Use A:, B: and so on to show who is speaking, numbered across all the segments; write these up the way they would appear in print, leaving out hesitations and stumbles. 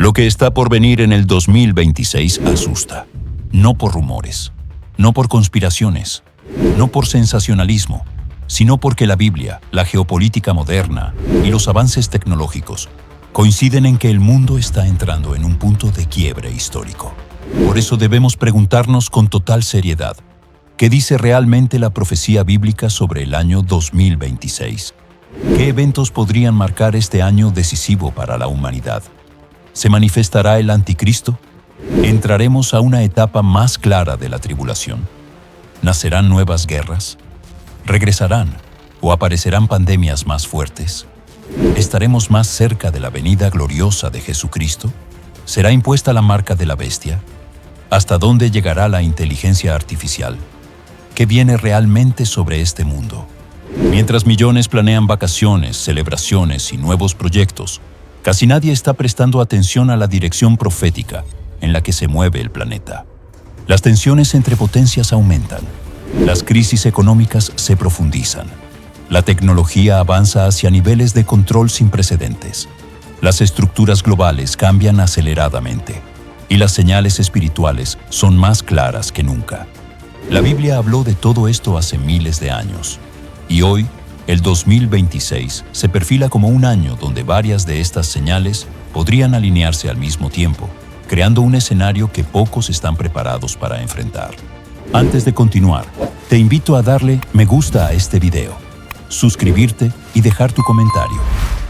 A: Lo que está por venir en el 2026 asusta. No por rumores, no por conspiraciones, no por sensacionalismo, sino porque la Biblia, la geopolítica moderna y los avances tecnológicos coinciden en que el mundo está entrando en un punto de quiebre histórico. Por eso debemos preguntarnos con total seriedad, ¿qué dice realmente la profecía bíblica sobre el año 2026? ¿Qué eventos podrían marcar este año decisivo para la humanidad? ¿Se manifestará el anticristo? ¿Entraremos a una etapa más clara de la tribulación? ¿Nacerán nuevas guerras? ¿Regresarán o aparecerán pandemias más fuertes? ¿Estaremos más cerca de la venida gloriosa de Jesucristo? ¿Será impuesta la marca de la bestia? ¿Hasta dónde llegará la inteligencia artificial? ¿Qué viene realmente sobre este mundo? Mientras millones planean vacaciones, celebraciones y nuevos proyectos, casi nadie está prestando atención a la dirección profética en la que se mueve el planeta. Las tensiones entre potencias aumentan, las crisis económicas se profundizan, la tecnología avanza hacia niveles de control sin precedentes, las estructuras globales cambian aceleradamente y las señales espirituales son más claras que nunca. La Biblia habló de todo esto hace miles de años, y hoy, el 2026 se perfila como un año donde varias de estas señales podrían alinearse al mismo tiempo, creando un escenario que pocos están preparados para enfrentar. Antes de continuar, te invito a darle me gusta a este video, suscribirte y dejar tu comentario.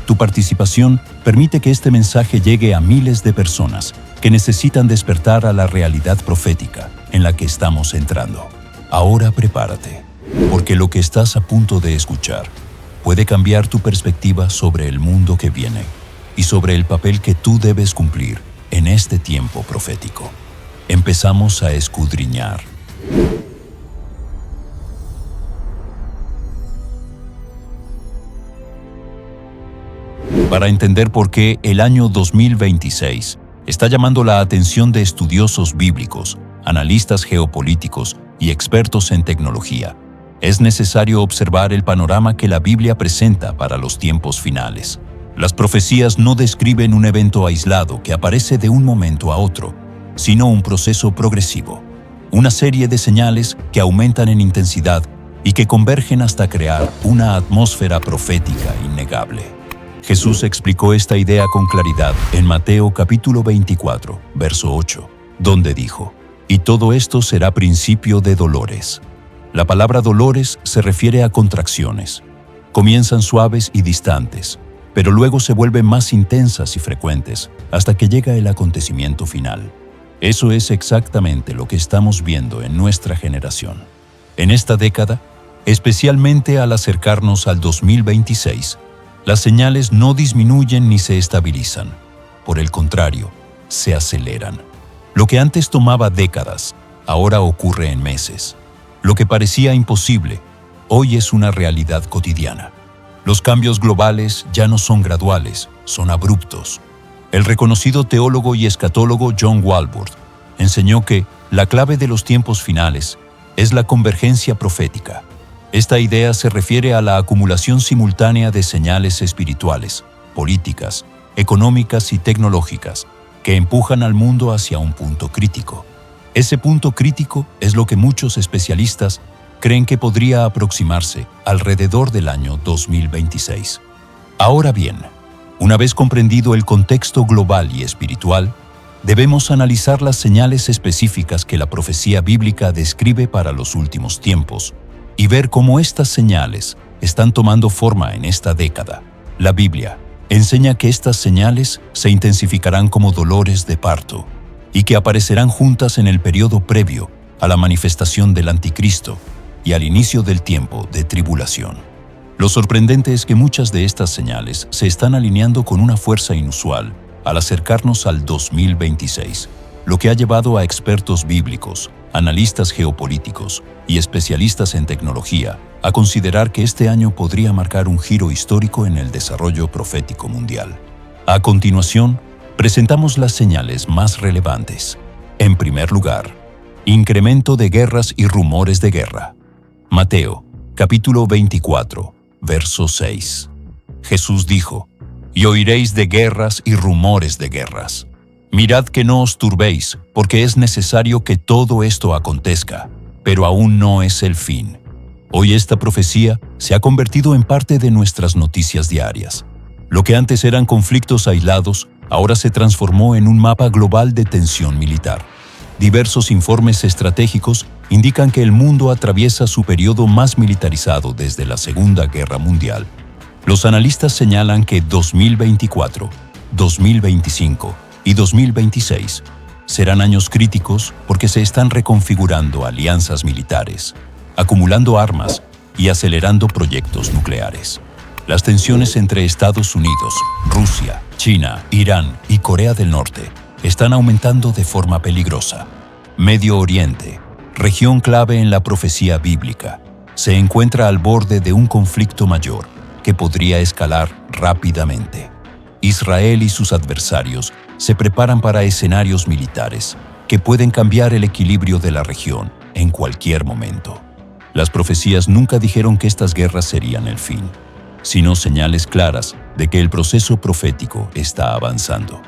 A: Tu participación permite que este mensaje llegue a miles de personas que necesitan despertar a la realidad profética en la que estamos entrando. Ahora prepárate, porque lo que estás a punto de escuchar puede cambiar tu perspectiva sobre el mundo que viene y sobre el papel que tú debes cumplir en este tiempo profético. Empezamos a escudriñar. Para entender por qué el año 2026 está llamando la atención de estudiosos bíblicos, analistas geopolíticos y expertos en tecnología, es necesario observar el panorama que la Biblia presenta para los tiempos finales. Las profecías no describen un evento aislado que aparece de un momento a otro, sino un proceso progresivo, una serie de señales que aumentan en intensidad y que convergen hasta crear una atmósfera profética innegable. Jesús explicó esta idea con claridad en Mateo capítulo 24, verso 8, donde dijo: «Y todo esto será principio de dolores». La palabra dolores se refiere a contracciones. Comienzan suaves y distantes, pero luego se vuelven más intensas y frecuentes hasta que llega el acontecimiento final. Eso es exactamente lo que estamos viendo en nuestra generación. En esta década, especialmente al acercarnos al 2026, las señales no disminuyen ni se estabilizan. Por el contrario, se aceleran. Lo que antes tomaba décadas, ahora ocurre en meses. Lo que parecía imposible, hoy es una realidad cotidiana. Los cambios globales ya no son graduales, son abruptos. El reconocido teólogo y escatólogo John Walvoord enseñó que la clave de los tiempos finales es la convergencia profética. Esta idea se refiere a la acumulación simultánea de señales espirituales, políticas, económicas y tecnológicas que empujan al mundo hacia un punto crítico. Ese punto crítico es lo que muchos especialistas creen que podría aproximarse alrededor del año 2026. Ahora bien, una vez comprendido el contexto global y espiritual, debemos analizar las señales específicas que la profecía bíblica describe para los últimos tiempos y ver cómo estas señales están tomando forma en esta década. La Biblia enseña que estas señales se intensificarán como dolores de parto y que aparecerán juntas en el periodo previo a la manifestación del anticristo y al inicio del tiempo de tribulación. Lo sorprendente es que muchas de estas señales se están alineando con una fuerza inusual al acercarnos al 2026, lo que ha llevado a expertos bíblicos, analistas geopolíticos y especialistas en tecnología a considerar que este año podría marcar un giro histórico en el desarrollo profético mundial. A continuación, presentamos las señales más relevantes. En primer lugar, incremento de guerras y rumores de guerra. Mateo, capítulo 24, verso 6. Jesús dijo: «Y oiréis de guerras y rumores de guerras». Mirad que no os turbéis, porque es necesario que todo esto acontezca, pero aún no es el fin. Hoy esta profecía se ha convertido en parte de nuestras noticias diarias. Lo que antes eran conflictos aislados, ahora se transformó en un mapa global de tensión militar. Diversos informes estratégicos indican que el mundo atraviesa su periodo más militarizado desde la Segunda Guerra Mundial. Los analistas señalan que 2024, 2025 y 2026 serán años críticos porque se están reconfigurando alianzas militares, acumulando armas y acelerando proyectos nucleares. Las tensiones entre Estados Unidos, Rusia, China, Irán y Corea del Norte están aumentando de forma peligrosa. Medio Oriente, región clave en la profecía bíblica, se encuentra al borde de un conflicto mayor que podría escalar rápidamente. Israel y sus adversarios se preparan para escenarios militares que pueden cambiar el equilibrio de la región en cualquier momento. Las profecías nunca dijeron que estas guerras serían el fin, sino señales claras de que el proceso profético está avanzando.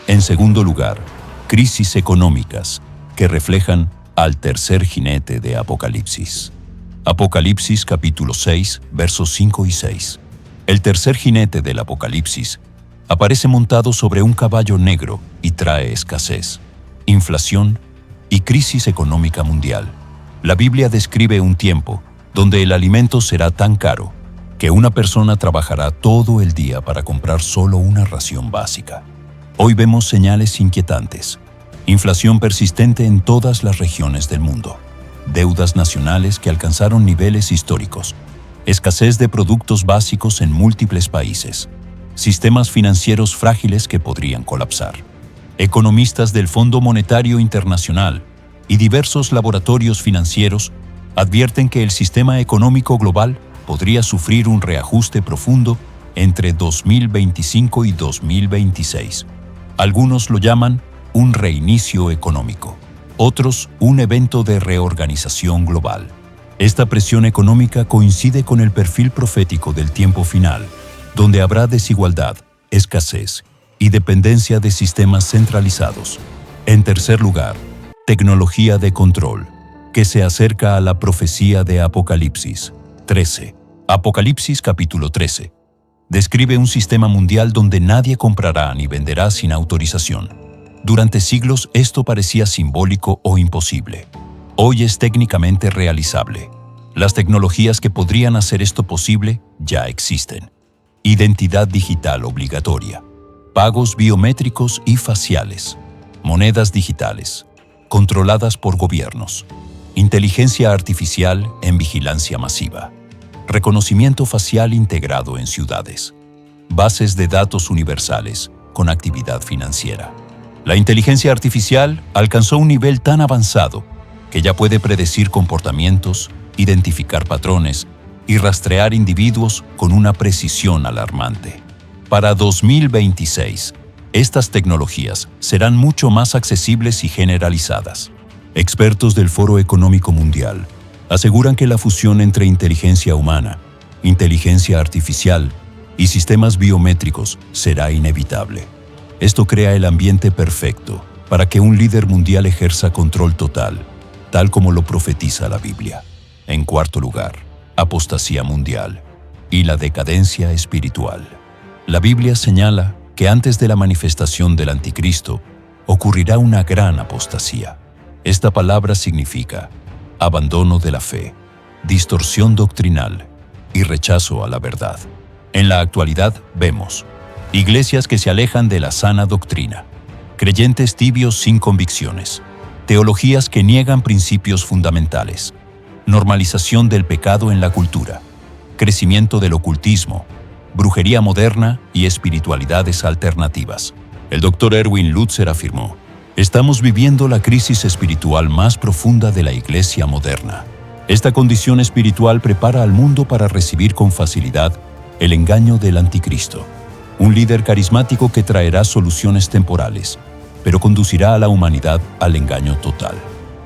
A: En segundo lugar, crisis económicas que reflejan al tercer jinete de Apocalipsis. Apocalipsis capítulo 6, versos 5 y 6. El tercer jinete del Apocalipsis aparece montado sobre un caballo negro y trae escasez, inflación y crisis económica mundial. La Biblia describe un tiempo donde el alimento será tan caro que una persona trabajará todo el día para comprar solo una ración básica. Hoy vemos señales inquietantes. Inflación persistente en todas las regiones del mundo. Deudas nacionales que alcanzaron niveles históricos. Escasez de productos básicos en múltiples países. Sistemas financieros frágiles que podrían colapsar. Economistas del Fondo Monetario Internacional y diversos laboratorios financieros advierten que el sistema económico global podría sufrir un reajuste profundo entre 2025 y 2026. Algunos lo llaman un reinicio económico, otros un evento de reorganización global. Esta presión económica coincide con el perfil profético del tiempo final, donde habrá desigualdad, escasez y dependencia de sistemas centralizados. En tercer lugar, tecnología de control, que se acerca a la profecía de Apocalipsis 13. Apocalipsis capítulo 13. Describe un sistema mundial donde nadie comprará ni venderá sin autorización. Durante siglos esto parecía simbólico o imposible. Hoy es técnicamente realizable. Las tecnologías que podrían hacer esto posible ya existen. Identidad digital obligatoria, pagos biométricos y faciales, monedas digitales, controladas por gobiernos, inteligencia artificial en vigilancia masiva, reconocimiento facial integrado en ciudades, bases de datos universales con actividad financiera. La inteligencia artificial alcanzó un nivel tan avanzado que ya puede predecir comportamientos, identificar patrones y rastrear individuos con una precisión alarmante. Para 2026, estas tecnologías serán mucho más accesibles y generalizadas. Expertos del Foro Económico Mundial aseguran que la fusión entre inteligencia humana, inteligencia artificial y sistemas biométricos será inevitable. Esto crea el ambiente perfecto para que un líder mundial ejerza control total, tal como lo profetiza la Biblia. En cuarto lugar, apostasía mundial y la decadencia espiritual. La Biblia señala que antes de la manifestación del Anticristo ocurrirá una gran apostasía. Esta palabra significa abandono de la fe, distorsión doctrinal y rechazo a la verdad. En la actualidad vemos iglesias que se alejan de la sana doctrina, creyentes tibios sin convicciones, teologías que niegan principios fundamentales, normalización del pecado en la cultura, crecimiento del ocultismo, brujería moderna y espiritualidades alternativas. El Dr. Erwin Lutzer afirmó: estamos viviendo la crisis espiritual más profunda de la Iglesia moderna. Esta condición espiritual prepara al mundo para recibir con facilidad el engaño del Anticristo, un líder carismático que traerá soluciones temporales, pero conducirá a la humanidad al engaño total.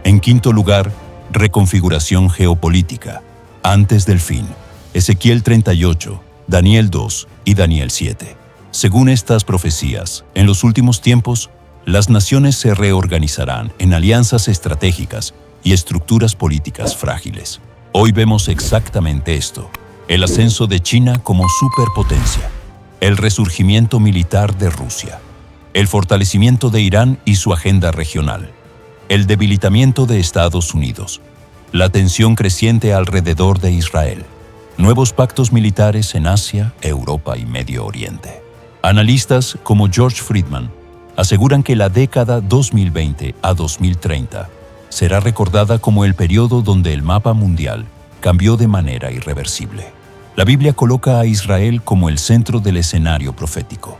A: En quinto lugar, reconfiguración geopolítica, antes del fin. Ezequiel 38, Daniel 2 y Daniel 7. Según estas profecías, en los últimos tiempos, Las naciones se reorganizarán en alianzas estratégicas y estructuras políticas frágiles. Hoy vemos exactamente esto: el ascenso de China como superpotencia, el resurgimiento militar de Rusia, el fortalecimiento de Irán y su agenda regional, el debilitamiento de Estados Unidos, la tensión creciente alrededor de Israel, nuevos pactos militares en Asia, Europa y Medio Oriente. Analistas como George Friedman aseguran que la década 2020 a 2030 será recordada como el periodo donde el mapa mundial cambió de manera irreversible. La Biblia coloca a Israel como el centro del escenario profético,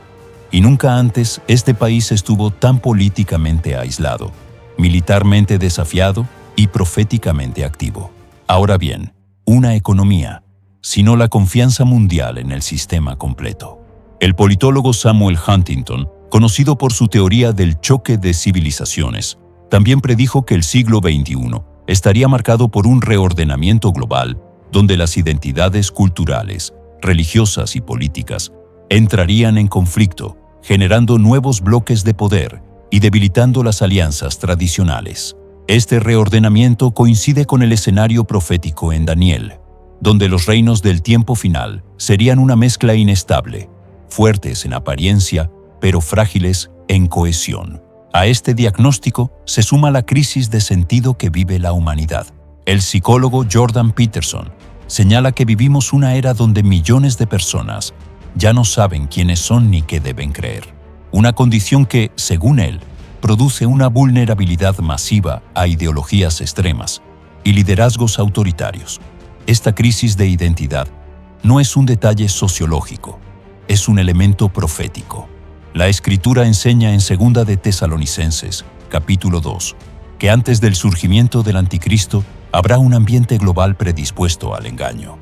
A: y nunca antes este país estuvo tan políticamente aislado, militarmente desafiado y proféticamente activo. Ahora bien, una economía, sino la confianza mundial en el sistema completo. El politólogo Samuel Huntington, conocido por su teoría del choque de civilizaciones, también predijo que el siglo XXI estaría marcado por un reordenamiento global donde las identidades culturales, religiosas y políticas entrarían en conflicto, generando nuevos bloques de poder y debilitando las alianzas tradicionales. Este reordenamiento coincide con el escenario profético en Daniel, donde los reinos del tiempo final serían una mezcla inestable, fuertes en apariencia, pero frágiles en cohesión. A este diagnóstico se suma la crisis de sentido que vive la humanidad. El psicólogo Jordan Peterson señala que vivimos una era donde millones de personas ya no saben quiénes son ni qué deben creer. Una condición que, según él, produce una vulnerabilidad masiva a ideologías extremas y liderazgos autoritarios. Esta crisis de identidad no es un detalle sociológico, es un elemento profético. La Escritura enseña en 2 de Tesalonicenses, capítulo 2, que antes del surgimiento del Anticristo habrá un ambiente global predispuesto al engaño,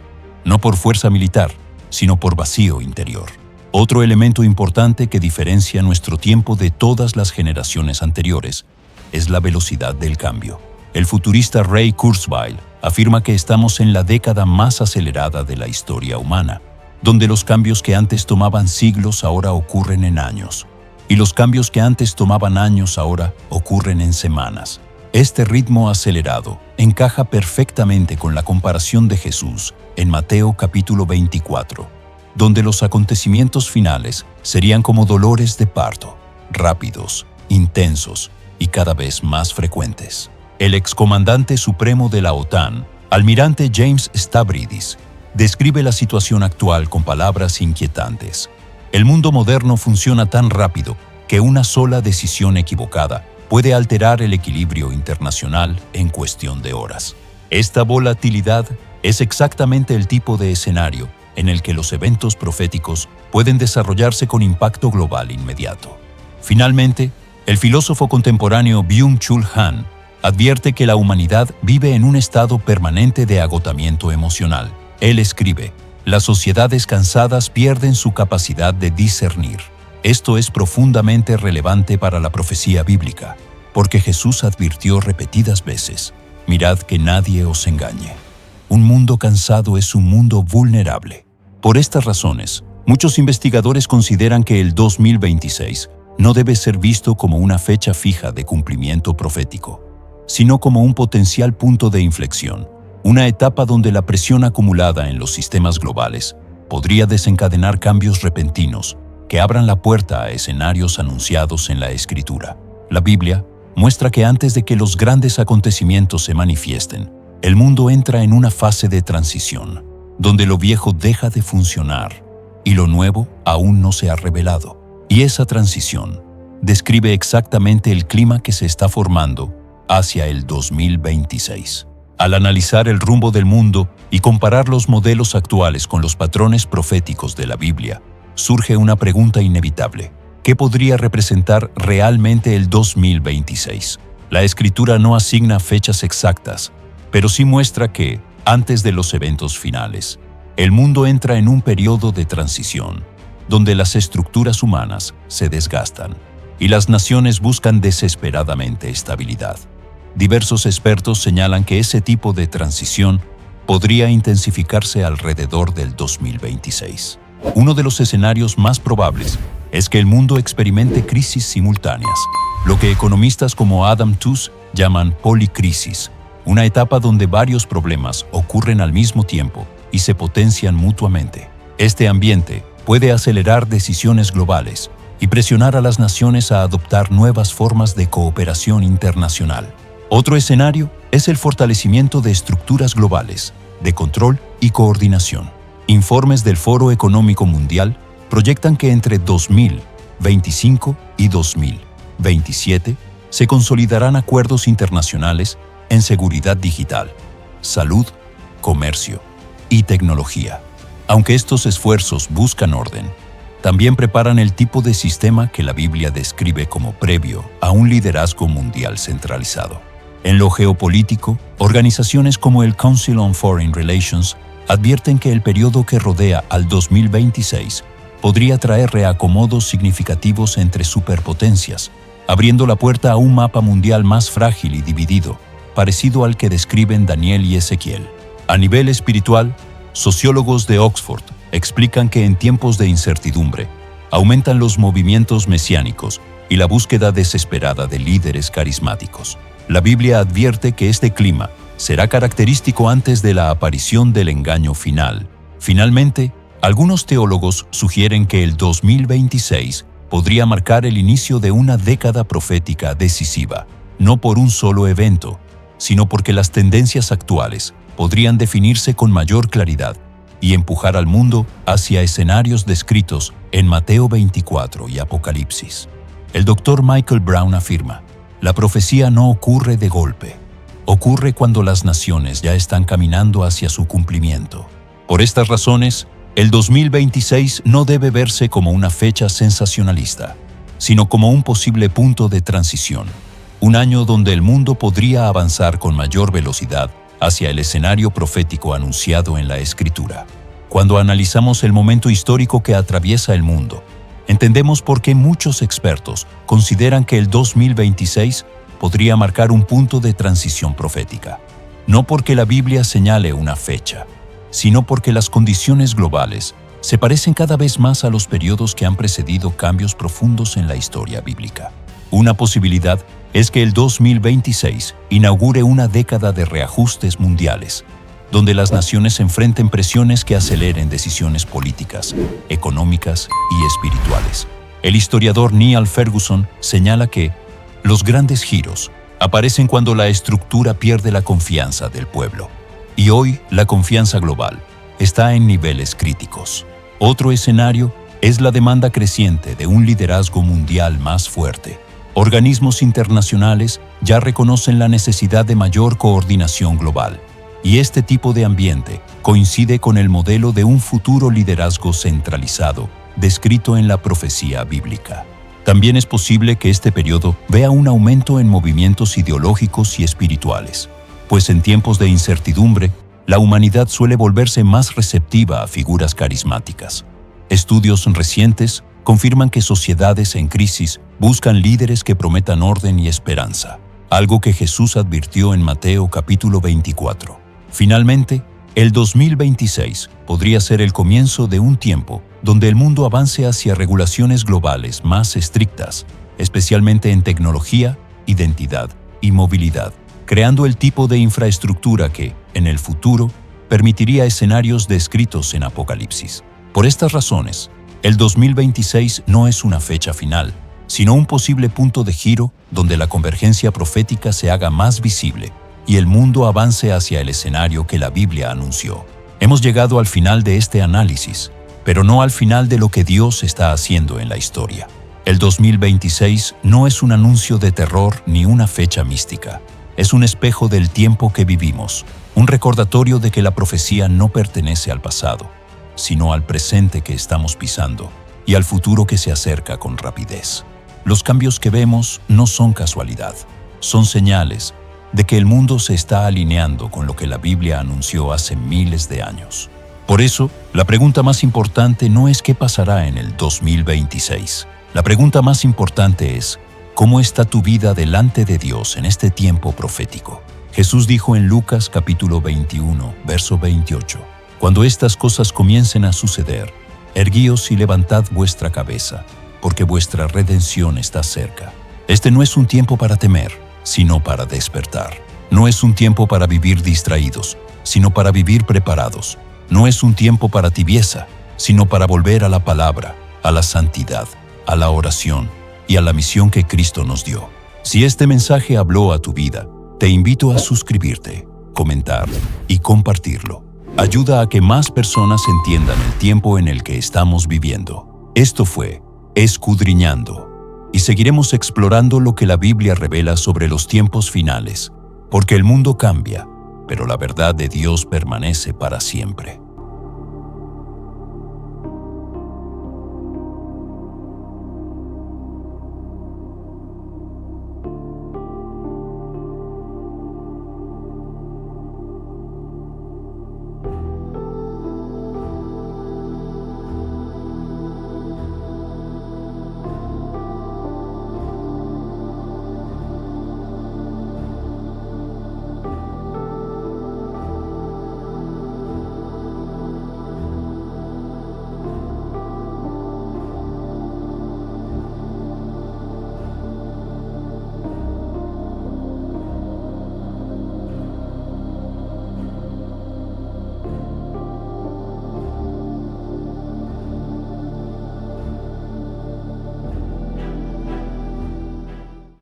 A: no por fuerza militar, sino por vacío interior. Otro elemento importante que diferencia nuestro tiempo de todas las generaciones anteriores es la velocidad del cambio. El futurista Ray Kurzweil afirma que estamos en la década más acelerada de la historia humana, donde los cambios que antes tomaban siglos ahora ocurren en años, y los cambios que antes tomaban años ahora ocurren en semanas. Este ritmo acelerado encaja perfectamente con la comparación de Jesús en Mateo capítulo 24, donde los acontecimientos finales serían como dolores de parto, rápidos, intensos y cada vez más frecuentes. El excomandante supremo de la OTAN, almirante James Stavridis, describe la situación actual con palabras inquietantes. El mundo moderno funciona tan rápido que una sola decisión equivocada puede alterar el equilibrio internacional en cuestión de horas. Esta volatilidad es exactamente el tipo de escenario en el que los eventos proféticos pueden desarrollarse con impacto global inmediato. Finalmente, el filósofo contemporáneo Byung-Chul Han advierte que la humanidad vive en un estado permanente de agotamiento emocional. Él escribe: las sociedades cansadas pierden su capacidad de discernir. Esto es profundamente relevante para la profecía bíblica, porque Jesús advirtió repetidas veces: mirad que nadie os engañe. Un mundo cansado es un mundo vulnerable. Por estas razones, muchos investigadores consideran que el 2026 no debe ser visto como una fecha fija de cumplimiento profético, sino como un potencial punto de inflexión, una etapa donde la presión acumulada en los sistemas globales podría desencadenar cambios repentinos que abran la puerta a escenarios anunciados en la Escritura. La Biblia muestra que antes de que los grandes acontecimientos se manifiesten, el mundo entra en una fase de transición, donde lo viejo deja de funcionar y lo nuevo aún no se ha revelado. Y esa transición describe exactamente el clima que se está formando hacia el 2026. Al analizar el rumbo del mundo y comparar los modelos actuales con los patrones proféticos de la Biblia, surge una pregunta inevitable: ¿qué podría representar realmente el 2026? La Escritura no asigna fechas exactas, pero sí muestra que, antes de los eventos finales, el mundo entra en un periodo de transición, donde las estructuras humanas se desgastan y las naciones buscan desesperadamente estabilidad. Diversos expertos señalan que ese tipo de transición podría intensificarse alrededor del 2026. Uno de los escenarios más probables es que el mundo experimente crisis simultáneas, lo que economistas como Adam Tooze llaman policrisis, una etapa donde varios problemas ocurren al mismo tiempo y se potencian mutuamente. Este ambiente puede acelerar decisiones globales y presionar a las naciones a adoptar nuevas formas de cooperación internacional. Otro escenario es el fortalecimiento de estructuras globales, de control y coordinación. Informes del Foro Económico Mundial proyectan que entre 2025 y 2027 se consolidarán acuerdos internacionales en seguridad digital, salud, comercio y tecnología. Aunque estos esfuerzos buscan orden, también preparan el tipo de sistema que la Biblia describe como previo a un liderazgo mundial centralizado. En lo geopolítico, organizaciones como el Council on Foreign Relations advierten que el periodo que rodea al 2026 podría traer reacomodos significativos entre superpotencias, abriendo la puerta a un mapa mundial más frágil y dividido, parecido al que describen Daniel y Ezequiel. A nivel espiritual, sociólogos de Oxford explican que en tiempos de incertidumbre aumentan los movimientos mesiánicos y la búsqueda desesperada de líderes carismáticos. La Biblia advierte que este clima será característico antes de la aparición del engaño final. Finalmente, algunos teólogos sugieren que el 2026 podría marcar el inicio de una década profética decisiva, no por un solo evento, sino porque las tendencias actuales podrían definirse con mayor claridad y empujar al mundo hacia escenarios descritos en Mateo 24 y Apocalipsis. El Dr. Michael Brown afirma: la profecía no ocurre de golpe, ocurre cuando las naciones ya están caminando hacia su cumplimiento. Por estas razones, el 2026 no debe verse como una fecha sensacionalista, sino como un posible punto de transición, un año donde el mundo podría avanzar con mayor velocidad hacia el escenario profético anunciado en la Escritura. Cuando analizamos el momento histórico que atraviesa el mundo, entendemos por qué muchos expertos consideran que el 2026 podría marcar un punto de transición profética. No porque la Biblia señale una fecha, sino porque las condiciones globales se parecen cada vez más a los periodos que han precedido cambios profundos en la historia bíblica. Una posibilidad es que el 2026 inaugure una década de reajustes mundiales, donde las naciones enfrenten presiones que aceleren decisiones políticas, económicas y espirituales. El historiador Niall Ferguson señala que los grandes giros aparecen cuando la estructura pierde la confianza del pueblo. Y hoy la confianza global está en niveles críticos. Otro escenario es la demanda creciente de un liderazgo mundial más fuerte. Organismos internacionales ya reconocen la necesidad de mayor coordinación global, y este tipo de ambiente coincide con el modelo de un futuro liderazgo centralizado, descrito en la profecía bíblica. También es posible que este periodo vea un aumento en movimientos ideológicos y espirituales, pues en tiempos de incertidumbre, la humanidad suele volverse más receptiva a figuras carismáticas. Estudios recientes confirman que sociedades en crisis buscan líderes que prometan orden y esperanza, algo que Jesús advirtió en Mateo capítulo 24. Finalmente, el 2026 podría ser el comienzo de un tiempo donde el mundo avance hacia regulaciones globales más estrictas, especialmente en tecnología, identidad y movilidad, creando el tipo de infraestructura que, en el futuro, permitiría escenarios descritos en Apocalipsis. Por estas razones, el 2026 no es una fecha final, sino un posible punto de giro donde la convergencia profética se haga más visible y el mundo avance hacia el escenario que la Biblia anunció. Hemos llegado al final de este análisis, pero no al final de lo que Dios está haciendo en la historia. El 2026 no es un anuncio de terror ni una fecha mística. Es un espejo del tiempo que vivimos, un recordatorio de que la profecía no pertenece al pasado, sino al presente que estamos pisando y al futuro que se acerca con rapidez. Los cambios que vemos no son casualidad, son señales de que el mundo se está alineando con lo que la Biblia anunció hace miles de años. Por eso, la pregunta más importante no es qué pasará en el 2026. La pregunta más importante es, ¿cómo está tu vida delante de Dios en este tiempo profético? Jesús dijo en Lucas capítulo 21, verso 28, «Cuando estas cosas comiencen a suceder, erguíos y levantad vuestra cabeza, porque vuestra redención está cerca. Este no es un tiempo para temer, sino para despertar. No es un tiempo para vivir distraídos, sino para vivir preparados. No es un tiempo para tibieza, sino para volver a la palabra, a la santidad, a la oración y a la misión que Cristo nos dio. Si este mensaje habló a tu vida, te invito a suscribirte, comentar y compartirlo. Ayuda a que más personas entiendan el tiempo en el que estamos viviendo. Esto fue Escudriñando, y seguiremos explorando lo que la Biblia revela sobre los tiempos finales, porque el mundo cambia, pero la verdad de Dios permanece para siempre.